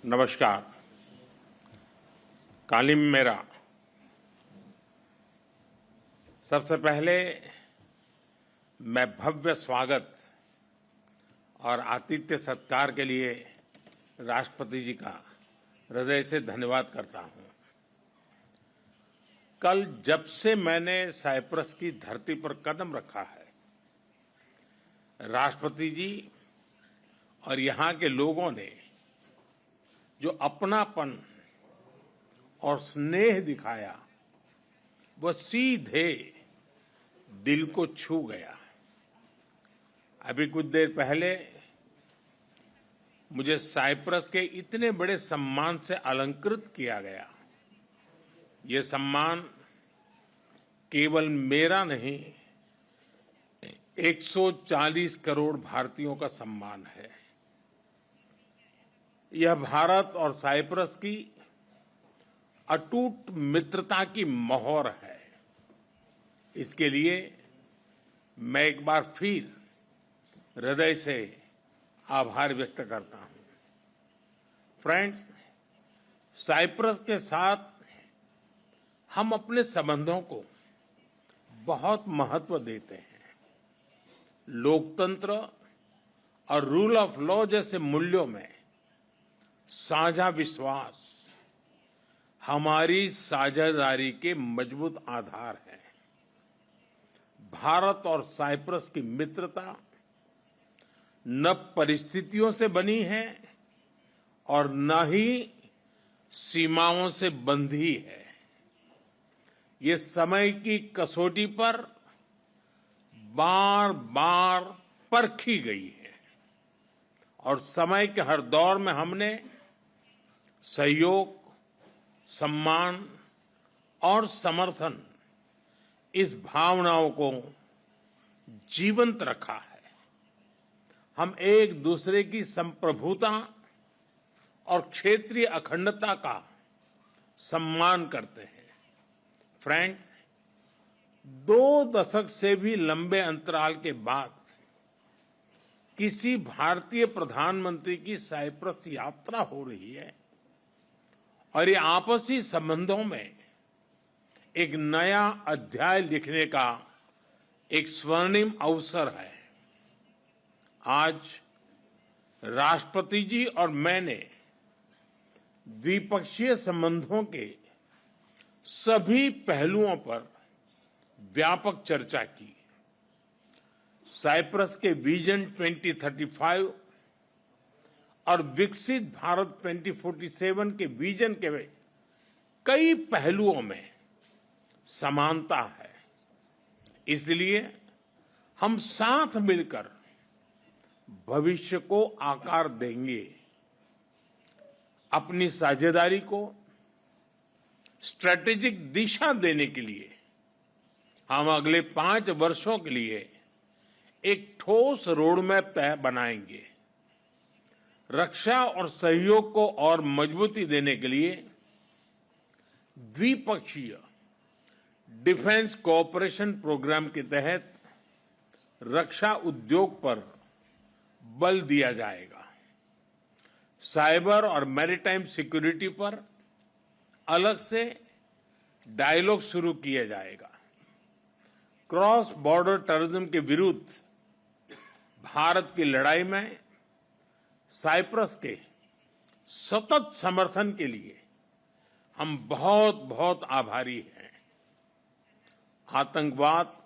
नमस्कार। कालिम मेरा। सबसे पहले मैं भव्य स्वागत और आतिथ्य सत्कार के लिए राष्ट्रपति जी का हृदय से धन्यवाद करता हूं। कल जब से मैंने साइप्रस की धरती पर कदम रखा है, राष्ट्रपति जी और यहां के लोगों ने जो अपनापन और स्नेह दिखाया, वह सीधे दिल को छू गया। अभी कुछ देर पहले मुझे साइप्रस के इतने बड़े सम्मान से अलंकृत किया गया। ये सम्मान केवल मेरा नहीं, 140 करोड़ भारतीयों का सम्मान है। यह भारत और साइप्रस की अटूट मित्रता की मोहर है। इसके लिए मैं एक बार फिर हृदय से आभार व्यक्त करता हूं। फ्रेंड्स, साइप्रस के साथ हम अपने संबंधों को बहुत महत्व देते हैं। लोकतंत्र और रूल ऑफ लॉ जैसे मूल्यों में साझा विश्वास हमारी साझेदारी के मजबूत आधार है। भारत और साइप्रस की मित्रता न परिस्थितियों से बनी है और न ही सीमाओं से बंधी है। ये समय की कसौटी पर बार बार परखी गई है और समय के हर दौर में हमने सहयोग, सम्मान और समर्थन, इस भावनाओं को जीवंत रखा है। हम एक दूसरे की संप्रभुता और क्षेत्रीय अखंडता का सम्मान करते हैं। फ्रेंड्स, 2 दशक से भी लंबे अंतराल के बाद किसी भारतीय प्रधानमंत्री की साइप्रस यात्रा हो रही है और ये आपसी संबंधों में एक नया अध्याय लिखने का एक स्वर्णिम अवसर है। आज राष्ट्रपति जी और मैंने द्विपक्षीय संबंधों के सभी पहलुओं पर व्यापक चर्चा की। साइप्रस के विजन 2035 और विकसित भारत 2047 के विजन के कई पहलुओं में समानता है। इसलिए हम साथ मिलकर भविष्य को आकार देंगे। अपनी साझेदारी को स्ट्रैटेजिक दिशा देने के लिए हम अगले 5 वर्षों के लिए एक ठोस रोडमैप बनाएंगे। रक्षा और सहयोग को और मजबूती देने के लिए द्विपक्षीय डिफेंस कोऑपरेशन प्रोग्राम के तहत रक्षा उद्योग पर बल दिया जाएगा। साइबर और मैरीटाइम सिक्योरिटी पर अलग से डायलॉग शुरू किया जाएगा। क्रॉस बॉर्डर टेररिज्म के विरुद्ध भारत की लड़ाई में साइप्रस के सतत समर्थन के लिए हम बहुत बहुत आभारी हैं। आतंकवाद,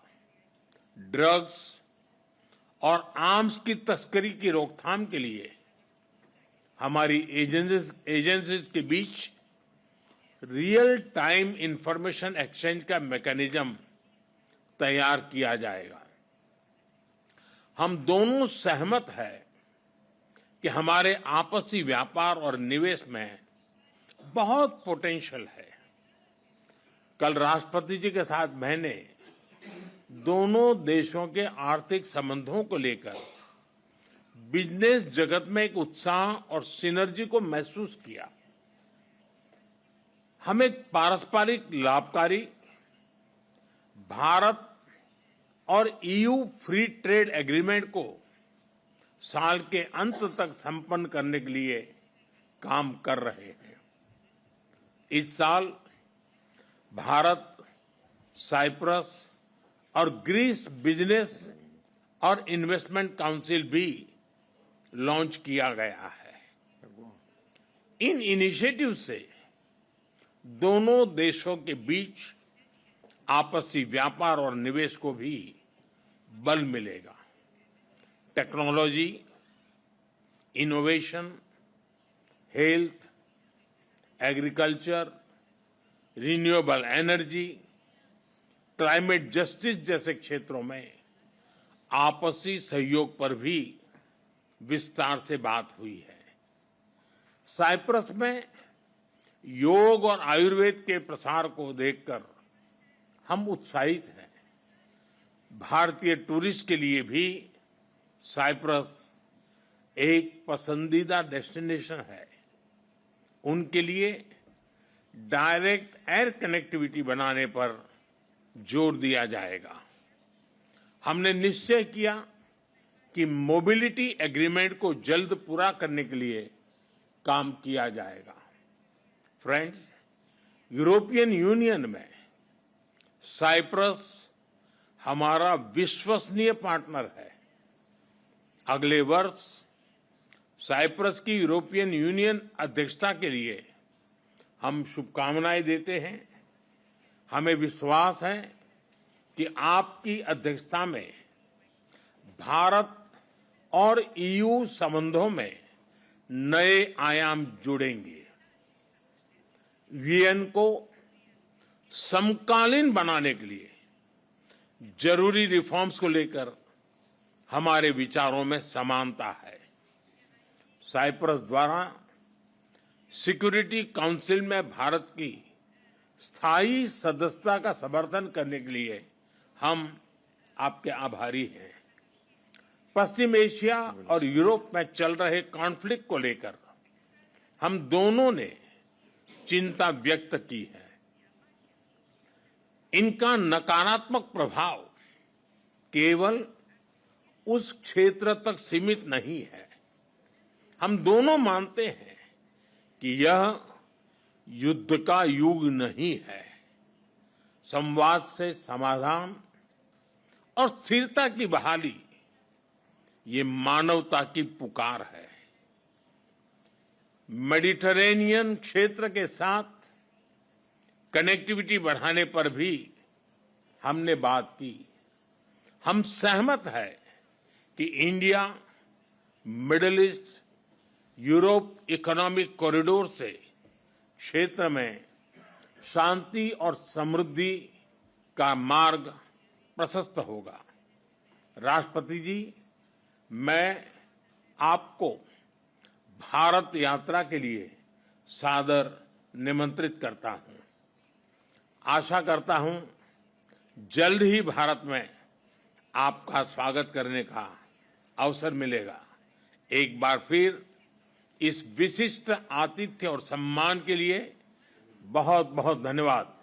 ड्रग्स और आर्म्स की तस्करी की रोकथाम के लिए हमारी एजेंसीज के बीच रियल टाइम इंफॉर्मेशन एक्सचेंज का मैकेनिज्म तैयार किया जाएगा। हम दोनों सहमत हैं कि हमारे आपसी व्यापार और निवेश में बहुत पोटेंशियल है। कल राष्ट्रपति जी के साथ मैंने दोनों देशों के आर्थिक संबंधों को लेकर बिजनेस जगत में एक उत्साह और सिनर्जी को महसूस किया। हम एक पारस्परिक लाभकारी भारत और ईयू फ्री ट्रेड एग्रीमेंट को साल के अंत तक संपन्न करने के लिए काम कर रहे हैं। इस साल भारत, साइप्रस और ग्रीस बिजनेस और इन्वेस्टमेंट काउंसिल भी लॉन्च किया गया है। इन इनिशिएटिव से दोनों देशों के बीच आपसी व्यापार और निवेश को भी बल मिलेगा। Technology, innovation, health, agriculture, renewable energy, climate justice जैसे क्षेत्रों में आपसी सहयोग पर भी विस्तार से बात हुई है। साइप्रस में योग और आयुर्वेद के प्रसार को देखकर हम उत्साहित हैं। भारतीय टूरिस्ट के लिए भी साइप्रस एक पसंदीदा डेस्टिनेशन है। उनके लिए डायरेक्ट एयर कनेक्टिविटी बनाने पर जोर दिया जाएगा। हमने निश्चय किया कि मोबिलिटी एग्रीमेंट को जल्द पूरा करने के लिए काम किया जाएगा। फ्रेंड्स, यूरोपियन यूनियन में साइप्रस हमारा विश्वसनीय पार्टनर है। अगले वर्ष साइप्रस की यूरोपियन यूनियन अध्यक्षता के लिए हम शुभकामनाएं देते हैं। हमें विश्वास है कि आपकी अध्यक्षता में भारत और ईयू संबंधों में नए आयाम जुड़ेंगे। वीएन को समकालीन बनाने के लिए जरूरी रिफॉर्म्स को लेकर हमारे विचारों में समानता है। साइप्रस द्वारा सिक्योरिटी काउंसिल में भारत की स्थायी सदस्यता का समर्थन करने के लिए हम आपके आभारी हैं। पश्चिम एशिया और यूरोप में चल रहे कॉन्फ्लिक्ट को लेकर हम दोनों ने चिंता व्यक्त की है। इनका नकारात्मक प्रभाव केवल उस क्षेत्र तक सीमित नहीं है। हम दोनों मानते हैं कि यह युद्ध का युग नहीं है। संवाद से समाधान और स्थिरता की बहाली ये मानवता की पुकार है। मेडिटरेनियन क्षेत्र के साथ कनेक्टिविटी बढ़ाने पर भी हमने बात की। हम सहमत है कि India middle east Europe economic corridor से क्षेत्र में शांति और समृद्धि का मार्ग प्रशस्त होगा। राष्ट्रपति जी, मैं आपको भारत यात्रा के लिए सादर निमंत्रित करता हूं। आशा करता हूं जल्द ही भारत में आपका स्वागत करने का अवसर मिलेगा। एक बार फिर इस विशिष्ट आतिथ्य और सम्मान के लिए बहुत बहुत धन्यवाद।